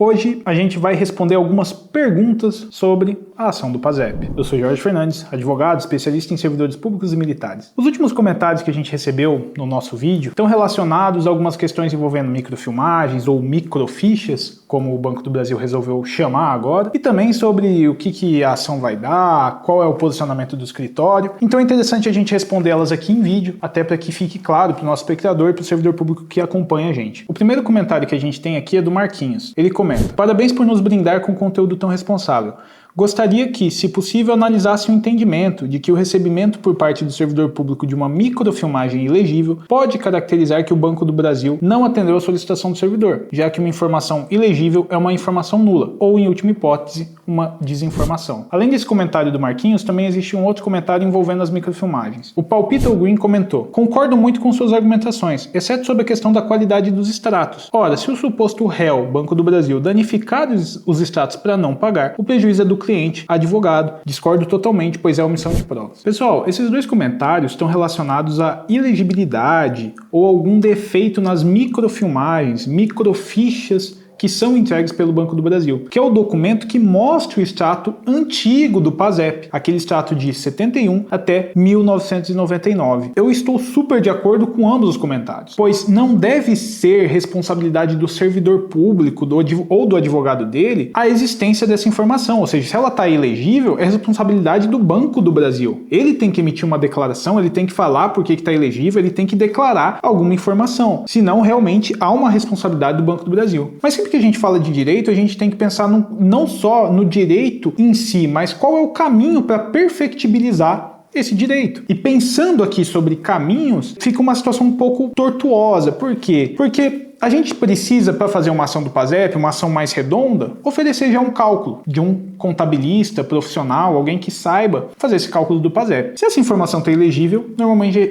Hoje a gente vai responder algumas perguntas sobre a ação do PASEP. Eu sou Jorge Fernandes, advogado, especialista em servidores públicos e militares. Os últimos comentários que a gente recebeu no nosso vídeo estão relacionados a algumas questões envolvendo microfilmagens ou microfichas, como o Banco do Brasil resolveu chamar agora, e também sobre o que a ação vai dar, qual é o posicionamento do escritório. Então é interessante a gente responder elas aqui em vídeo, até para que fique claro para o nosso espectador e para o servidor público que acompanha a gente. O primeiro comentário que a gente tem aqui é do Marquinhos. Ele comenta: parabéns por nos brindar com conteúdo tão responsável. Gostaria que, se possível, analisasse o entendimento de que o recebimento por parte do servidor público de uma microfilmagem ilegível pode caracterizar que o Banco do Brasil não atendeu à solicitação do servidor, já que uma informação ilegível é uma informação nula, ou, em última hipótese, uma desinformação. Além desse comentário do Marquinhos, também existe um outro comentário envolvendo as microfilmagens. O Palpito Green comentou: concordo muito com suas argumentações, exceto sobre a questão da qualidade dos extratos. Ora, se o suposto réu, Banco do Brasil, danificar os extratos para não pagar, o prejuízo é do cliente, advogado. Discordo totalmente, pois é omissão de provas. Pessoal, esses dois comentários estão relacionados à ilegibilidade ou algum defeito nas microfilmagens, microfichas que são entregues pelo Banco do Brasil, que é o documento que mostra o extrato antigo do PASEP, aquele extrato de 71 até 1999. Eu estou super de acordo com ambos os comentários, pois não deve ser responsabilidade do servidor público ou do advogado dele a existência dessa informação, ou seja, se ela está ilegível, é responsabilidade do Banco do Brasil. Ele tem que emitir uma declaração, ele tem que falar por que está ilegível, ele tem que declarar alguma informação, senão realmente há uma responsabilidade do Banco do Brasil. Mas sempre que a gente fala de direito, a gente tem que pensar não só no direito em si, mas qual é o caminho para perfectibilizar esse direito. E pensando aqui sobre caminhos, fica uma situação um pouco tortuosa. Por quê? Porque a gente precisa, para fazer uma ação do PASEP, uma ação mais redonda, oferecer já um cálculo de um contabilista profissional, alguém que saiba fazer esse cálculo do PASEP. Se essa informação está ilegível,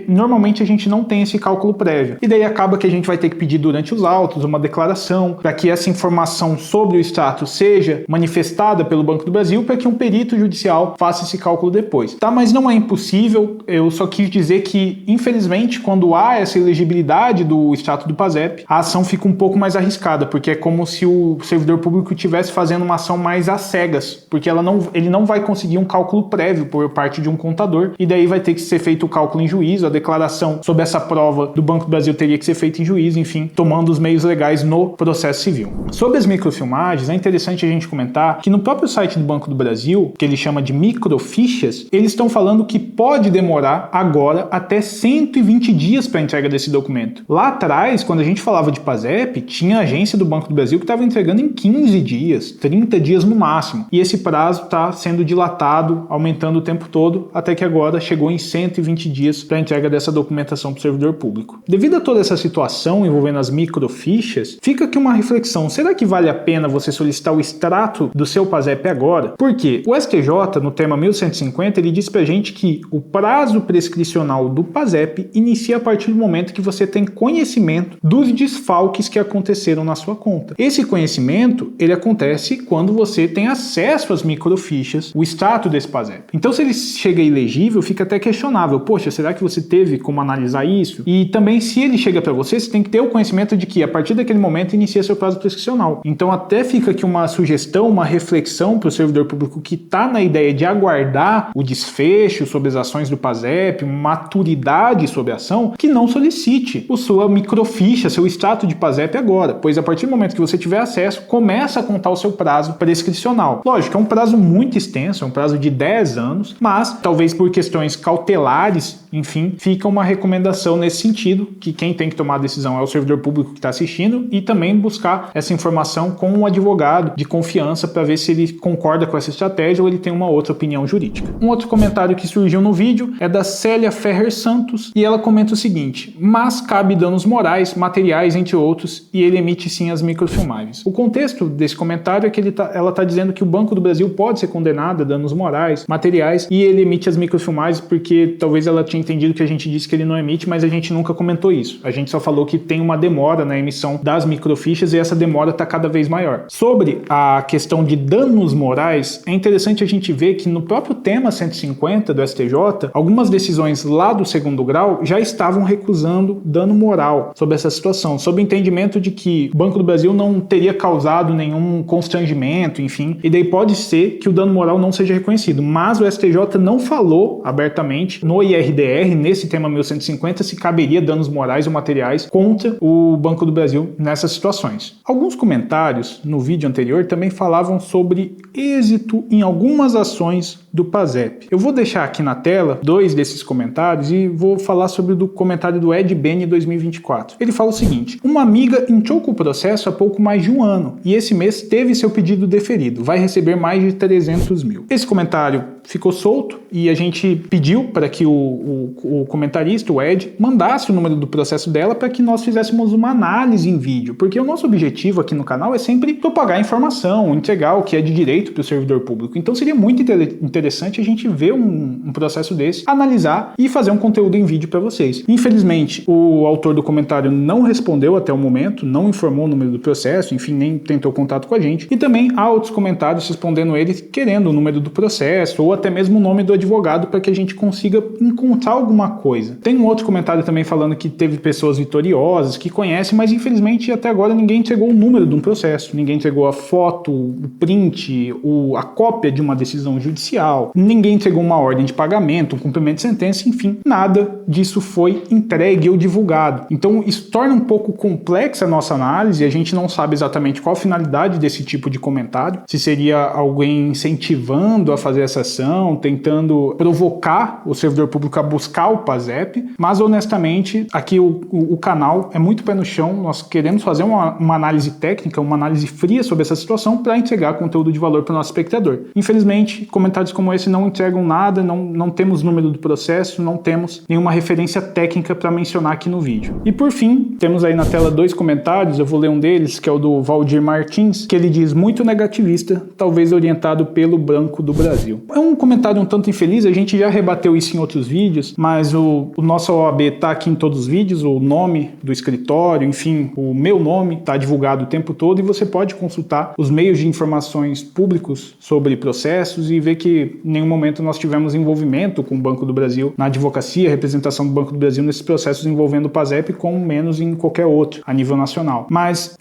normalmente a gente não tem esse cálculo prévio. E daí acaba que a gente vai ter que pedir durante os autos uma declaração para que essa informação sobre o extrato seja manifestada pelo Banco do Brasil para que um perito judicial faça esse cálculo depois. Tá? Mas não é impossível, eu só quis dizer que, infelizmente, quando há essa ilegibilidade do extrato do PASEP, a ação fica um pouco mais arriscada, porque é como se o servidor público estivesse fazendo uma ação mais às cegas, porque ele não vai conseguir um cálculo prévio por parte de um contador, e daí vai ter que ser feito o cálculo em juízo, a declaração sobre essa prova do Banco do Brasil teria que ser feita em juízo, enfim, tomando os meios legais no processo civil. Sobre as microfilmagens, é interessante a gente comentar que no próprio site do Banco do Brasil, que ele chama de microfichas, eles estão falando que pode demorar agora até 120 dias para a entrega desse documento. Lá atrás, quando a gente falava de PASEP, tinha agência do Banco do Brasil que estava entregando em 15 dias, 30 dias no máximo. E esse prazo está sendo dilatado, aumentando o tempo todo, até que agora chegou em 120 dias para a entrega dessa documentação para o servidor público. Devido a toda essa situação envolvendo as microfichas, fica aqui uma reflexão: será que vale a pena você solicitar o extrato do seu PASEP agora? Por quê? O STJ, no tema 1150, ele diz pra gente que o prazo prescricional do PASEP inicia a partir do momento que você tem conhecimento dos desfalques que aconteceram na sua conta. Esse conhecimento, ele acontece quando você tem acesso às microfichas, o extrato desse PASEP. Então, se ele chega ilegível, fica até questionável. Poxa, será que você teve como analisar isso? E também, se ele chega para você, você tem que ter o conhecimento de que, a partir daquele momento, inicia seu prazo prescricional. Então, até fica aqui uma sugestão, uma reflexão para o servidor público que está na ideia de aguardar o desfecho sobre as ações do PASEP, maturidade sobre a ação, que não solicite a sua microficha, seu extrato de PASEP agora, pois a partir do momento que você tiver acesso, começa a contar o seu prazo prescricional. Lógico, é um prazo muito extenso, é um prazo de 10 anos, mas talvez por questões cautelares, enfim, fica uma recomendação nesse sentido, que quem tem que tomar a decisão é o servidor público que está assistindo, e também buscar essa informação com um advogado de confiança para ver se ele concorda com essa estratégia ou ele tem uma outra opinião jurídica. Um outro comentário que surgiu no vídeo é da Célia Ferrer Santos, e ela comenta o seguinte: mas cabe danos morais, materiais, entre outros, e ele emite sim as microfilmagens. O contexto desse comentário é que ela está dizendo que o Banco do Brasil pode ser condenado a danos morais, materiais, e ele emite as microfilmagens porque talvez ela tinha entendido que a gente disse que ele não emite, mas a gente nunca comentou isso. A gente só falou que tem uma demora na emissão das microfichas e essa demora está cada vez maior. Sobre a questão de danos morais, é interessante a gente ver que no próprio tema 150 do STJ, algumas decisões lá do segundo grau já estavam recusando dano moral sobre essa situação, sobre sob o entendimento de que o Banco do Brasil não teria causado nenhum constrangimento, enfim, e daí pode ser que o dano moral não seja reconhecido, mas o STJ não falou abertamente no IRDR, nesse tema 1150, se caberia danos morais ou materiais contra o Banco do Brasil nessas situações. Alguns comentários no vídeo anterior também falavam sobre êxito em algumas ações do PASEP. Eu vou deixar aqui na tela 2 desses comentários e vou falar sobre o comentário do Ed Beni 2024. Ele fala o seguinte: uma amiga entrou com o processo há pouco mais de um ano e esse mês teve seu pedido deferido, vai receber mais de 300 mil. Esse comentário ficou solto e a gente pediu para que o comentarista, o Ed, mandasse o número do processo dela para que nós fizéssemos uma análise em vídeo, porque o nosso objetivo aqui no canal é sempre propagar informação, entregar o que é de direito para o servidor público. Então seria muito interessante a gente ver um processo desse, analisar e fazer um conteúdo em vídeo para vocês. Infelizmente, o autor do comentário não respondeu até o momento, não informou o número do processo, enfim, nem tentou contato com a gente. E também há outros comentários respondendo ele querendo o número do processo ou até mesmo o nome do advogado para que a gente consiga encontrar alguma coisa. Tem um outro comentário também falando que teve pessoas vitoriosas, que conhecem, mas infelizmente até agora ninguém entregou o número de um processo, ninguém entregou a foto, o print, a cópia de uma decisão judicial, ninguém entregou uma ordem de pagamento, um cumprimento de sentença, enfim, nada disso foi entregue ou divulgado. Então isso torna um pouco complexa a nossa análise, a gente não sabe exatamente qual a finalidade desse tipo de comentário, se seria alguém incentivando a fazer essa ação, tentando provocar o servidor público a buscar o PASEP, mas honestamente aqui o canal é muito pé no chão, nós queremos fazer uma análise técnica, uma análise fria sobre essa situação para entregar conteúdo de valor para o nosso espectador. Infelizmente, comentários como esse não entregam nada, não temos número do processo, não temos nenhuma referência técnica para mencionar aqui no vídeo. E por fim, temos aí na tela 2 comentários, eu vou ler um deles, que é o do Valdir Martins, que ele diz: muito negativista, talvez orientado pelo Banco do Brasil. É um comentário um tanto infeliz, a gente já rebateu isso em outros vídeos, mas o nosso OAB está aqui em todos os vídeos, o nome do escritório, enfim, o meu nome está divulgado o tempo todo e você pode consultar os meios de informações públicos sobre processos e ver que em nenhum momento nós tivemos envolvimento com o Banco do Brasil na advocacia, representação do Banco do Brasil nesses processos envolvendo o PASEP, como menos em qualquer outro a nível nacional. Mas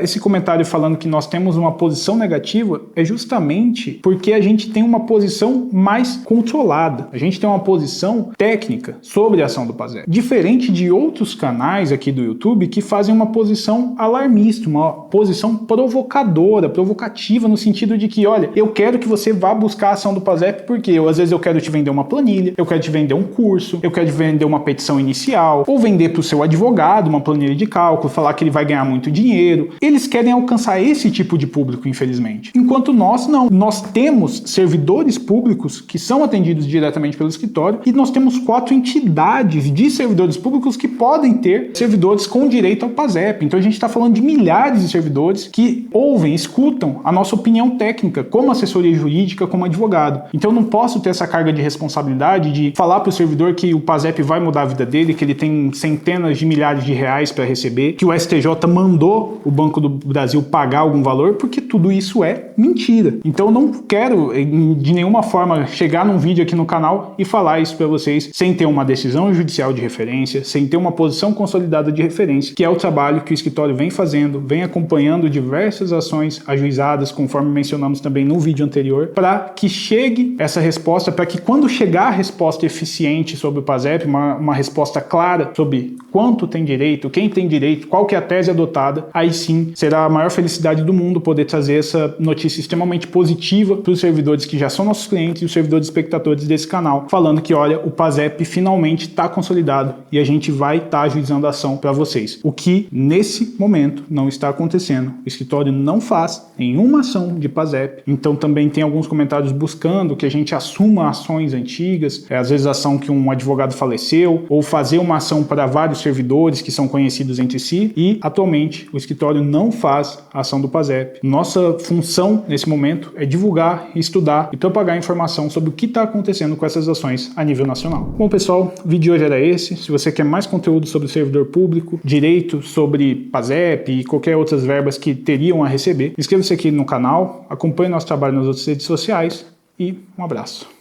esse comentário falando que nós temos uma posição negativa é justamente porque a gente tem uma posição mais controlada. A gente tem uma posição técnica sobre a ação do PASEP. Diferente de outros canais aqui do YouTube que fazem uma posição alarmista, uma posição provocadora, provocativa, no sentido de que, olha, eu quero que você vá buscar a ação do PASEP porque às vezes eu quero te vender uma planilha, eu quero te vender um curso, eu quero te vender uma petição inicial, ou vender para o seu advogado uma planilha de cálculo, falar que ele vai ganhar muito dinheiro. Eles querem alcançar esse tipo de público, infelizmente. Enquanto nós não. Nós temos servidores públicos que são atendidos diretamente pelo escritório e nós temos 4 entidades de servidores públicos que podem ter servidores com direito ao PASEP. Então a gente está falando de milhares de servidores que ouvem, escutam a nossa opinião técnica como assessoria jurídica, como advogado. Então eu não posso ter essa carga de responsabilidade de falar para o servidor que o PASEP vai mudar a vida dele, que ele tem centenas de milhares de reais para receber, que o STJ mandou o Banco do Brasil pagar algum valor, porque tudo isso é mentira. Então eu não quero de nenhuma forma chegar num vídeo aqui no canal e falar isso para vocês sem ter uma decisão judicial de referência, sem ter uma posição consolidada de referência, que é o trabalho que o escritório vem fazendo, vem acompanhando diversas ações ajuizadas, conforme mencionamos também no vídeo anterior, para que chegue essa resposta, para que quando chegar a resposta eficiente sobre o PASEP, uma resposta clara sobre quanto tem direito, quem tem direito, qual que é a tese adotada, aí sim será a maior felicidade do mundo poder trazer essa notícia extremamente positiva para os servidores que já são nossos clientes e os servidores espectadores desse canal, falando que, olha, o PASEP finalmente está consolidado e a gente vai estar ajuizando a ação para vocês. O que, nesse momento, não está acontecendo. O escritório não faz nenhuma ação de PASEP. Então também tem alguns comentários buscando que a gente assuma ações antigas, às vezes ação que um advogado faleceu, ou fazer uma ação para vários servidores que são conhecidos entre si, e atualmente o escritório não faz a ação do PASEP. Nossa função nesse momento é divulgar, estudar e propagar informação sobre o que está acontecendo com essas ações a nível nacional. Bom, pessoal, o vídeo de hoje era esse. Se você quer mais conteúdo sobre o servidor público, direito sobre PASEP e qualquer outras verbas que teriam a receber, inscreva-se aqui no canal, acompanhe nosso trabalho nas outras redes sociais e um abraço.